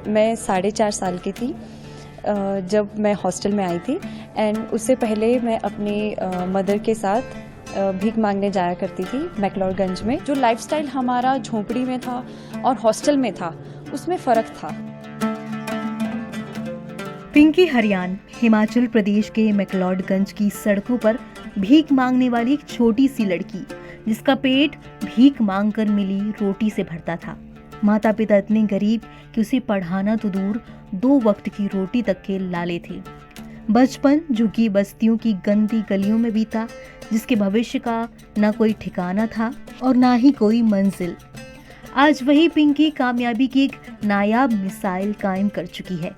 मैं 4.5 साल की थी जब मैं हॉस्टल में आई थी एंड उससे पहले मैं अपनी मदर के साथ भीख मांगने जाया करती थी मैक्लोडगंज में। जो लाइफस्टाइल हमारा झोपड़ी में था और हॉस्टल में था उसमें फ़र्क था। पिंकी हरियान हिमाचल प्रदेश के मैक्लोडगंज की सड़कों पर भीख मांगने वाली एक छोटी सी लड़की, जिसका पेट भीख मांगकर मिली रोटी से भरता था। माता पिता इतने गरीब कि उसे पढ़ाना तो दूर, 2 वक्त की रोटी तक के लाले थे। बचपन झुग्गी बस्तियों की गंदी गलियों में बीता, जिसके भविष्य का न कोई ठिकाना था और ना ही कोई मंजिल। आज वही पिंकी कामयाबी की एक नायाब मिसाइल कायम कर चुकी है।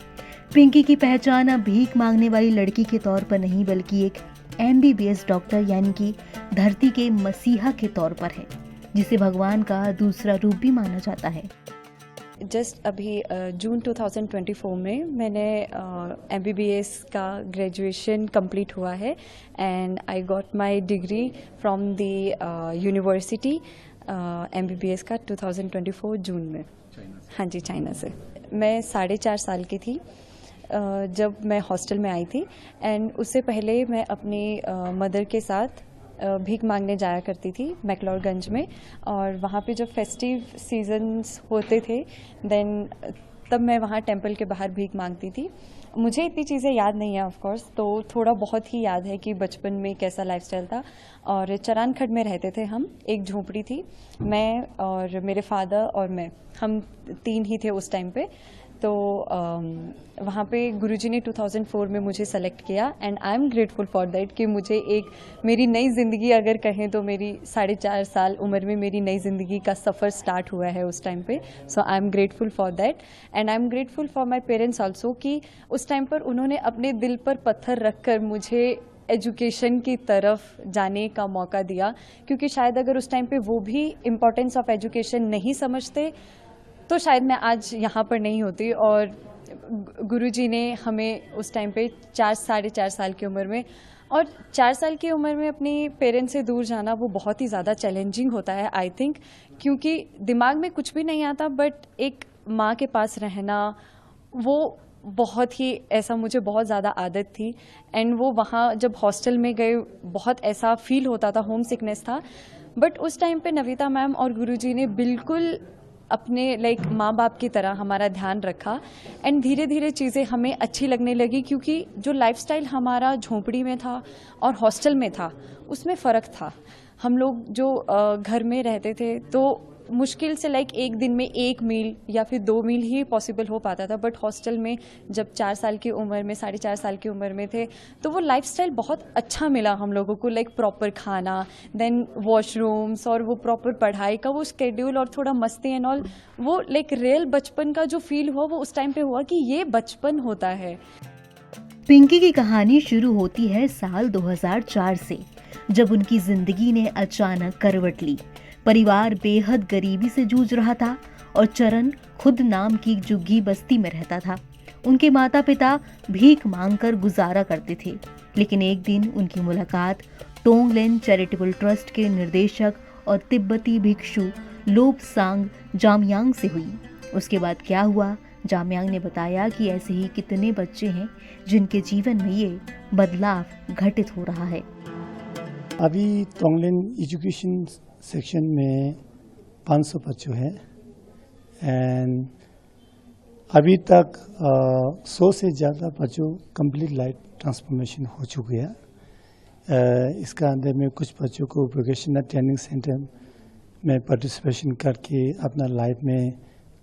पिंकी की पहचान अब भीख मांगने वाली लड़की के तौर पर नहीं, बल्कि एक MBBS डॉक्टर यानी कि धरती के मसीहा के तौर पर है, जिसे भगवान का दूसरा रूप भी माना जाता है। जस्ट अभी जून 2024 में मैंने MBBS का ग्रेजुएशन कंप्लीट हुआ है and I got my degree from the university MBBS का 2024 जून में। हाँ जी, चाइना से। मैं 4.5 साल की थी जब मैं हॉस्टल में आई थी एंड उससे पहले मैं अपनी मदर के साथ भीख मांगने जाया करती थी मैक्लोडगंज में। और वहाँ पे जब फेस्टिव सीजन्स होते थे तब मैं वहाँ टेंपल के बाहर भीख मांगती थी। मुझे इतनी चीज़ें याद नहीं है ऑफ कोर्स, तो थोड़ा बहुत ही याद है कि बचपन में कैसा लाइफस्टाइल था। और चरानखड़ में रहते थे हम, एक झोपड़ी थी, मैं और मेरे फादर और हम 3 ही थे उस टाइम पे। तो वहाँ पे गुरुजी ने 2004 में मुझे सेलेक्ट किया and I am grateful for that कि मुझे एक मेरी नई ज़िंदगी अगर कहें तो मेरी 4.5 साल उम्र में मेरी नई ज़िंदगी का सफ़र स्टार्ट हुआ है उस टाइम पे। So I am grateful for that and I am grateful for my parents also कि उस टाइम पर उन्होंने अपने दिल पर पत्थर रख कर मुझे एजुकेशन की तरफ जाने का मौका दिया, क्योंकि शायद अगर उस टाइम पे वो भी इम्पोर्टेंस ऑफ एजुकेशन नहीं समझते तो शायद मैं आज यहाँ पर नहीं होती। और गुरुजी ने हमें उस टाइम पे 4-4.5 साल की उम्र में, और 4 साल की उम्र में अपनी पेरेंट्स से दूर जाना वो बहुत ही ज़्यादा चैलेंजिंग होता है आई थिंक, क्योंकि दिमाग में कुछ भी नहीं आता, बट एक माँ के पास रहना वो बहुत ही ऐसा, मुझे बहुत ज़्यादा आदत थी। एंड वो वहाँ जब हॉस्टल में गए बहुत ऐसा फील होता था, होम सिकनेस था। बट उस टाइम पे नविता मैम और गुरुजी ने बिल्कुल अपने माँ बाप की तरह हमारा ध्यान रखा एंड धीरे धीरे चीज़ें हमें अच्छी लगने लगी, क्योंकि जो लाइफस्टाइल हमारा झोपड़ी में था और हॉस्टल में था उसमें फ़र्क था। हम लोग जो घर में रहते थे तो मुश्किल से एक दिन में 1 मील या फिर 2 मील ही पॉसिबल हो पाता था, बट हॉस्टल में जब 4 साल की उम्र में, 4.5 साल की उम्र में थे तो वो लाइफस्टाइल बहुत अच्छा मिला हम लोगों को। प्रॉपर खाना, देन वॉशरूम्स और वो प्रॉपर पढ़ाई का वो स्केड्यूल और थोड़ा मस्ती एंड ऑल, वो रियल बचपन का जो फील हुआ वो उस टाइम पे हुआ कि ये बचपन होता है। पिंकी की कहानी शुरू होती है साल 2004 से, जब उनकी जिंदगी ने अचानक करवट ली। परिवार बेहद गरीबी से जूझ रहा था और चरण खुद नाम की एक झुग्गी बस्ती में रहता था। उनके माता पिता भीख मांगकर गुजारा करते थे, लेकिन एक दिन उनकी मुलाकात टोंगलेन चैरिटेबल ट्रस्ट के निर्देशक और तिब्बती भिक्षु लोबसांग जामयांग से हुई। उसके बाद क्या हुआ, जामयांग ने बताया कि ऐसे ही कितने बच्चे हैं जिनके जीवन में ये बदलाव घटित हो रहा है। अभी टोंगलेन एजुकेशन सेक्शन में 500 बच्चों हैं एंड अभी तक 100 से ज़्यादा बच्चों कंप्लीट लाइफ ट्रांसफॉर्मेशन हो चुके हैं। इसका अंदर में कुछ बच्चों को वोकेशनल ट्रेनिंग सेंटर में पार्टिसिपेशन करके अपना लाइफ में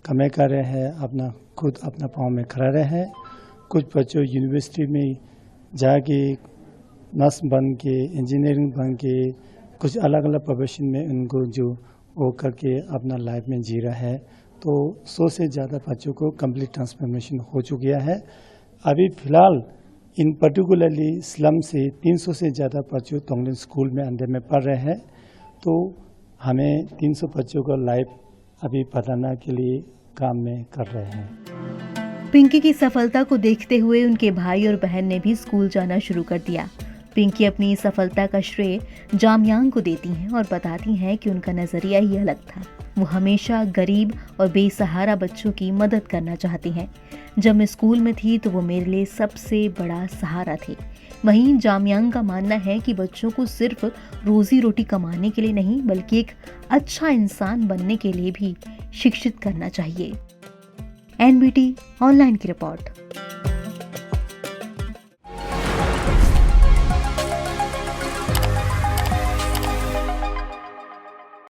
कमाई कर रहे हैं, खुद अपना पाँव में खड़ा रहे हैं। कुछ बच्चों यूनिवर्सिटी में जाके नर्स बन के, इंजीनियरिंग बन के, कुछ अलग अलग प्रोफेशन में उनको जो वो करके अपना लाइफ में जी रहा है। तो 100 से ज़्यादा बच्चों को कंप्लीट ट्रांसफॉर्मेशन हो चुका है। अभी फ़िलहाल इन पर्टिकुलरली स्लम से 300 से ज़्यादा बच्चों टोंगलेन स्कूल में अंदर में पढ़ रहे हैं। तो हमें 300 बच्चों को लाइफ अभी बताने के लिए काम में कर रहे हैं। पिंकी की सफलता को देखते हुए उनके भाई और बहन ने भी स्कूल जाना शुरू कर दिया। पिंकी अपनी सफलता का श्रेय जामयांग को देती हैं और बताती हैं कि उनका नजरिया ही अलग था। वो हमेशा गरीब और बेसहारा बच्चों की मदद करना चाहती हैं। जब मैं स्कूल में थी तो वो मेरे लिए सबसे बड़ा सहारा थे। वहीं जामयांग का मानना है कि बच्चों को सिर्फ रोजी रोटी कमाने के लिए नहीं बल्कि एक अच्छा इंसान बनने के लिए भी शिक्षित करना चाहिए। एनबीटी ऑनलाइन की रिपोर्ट।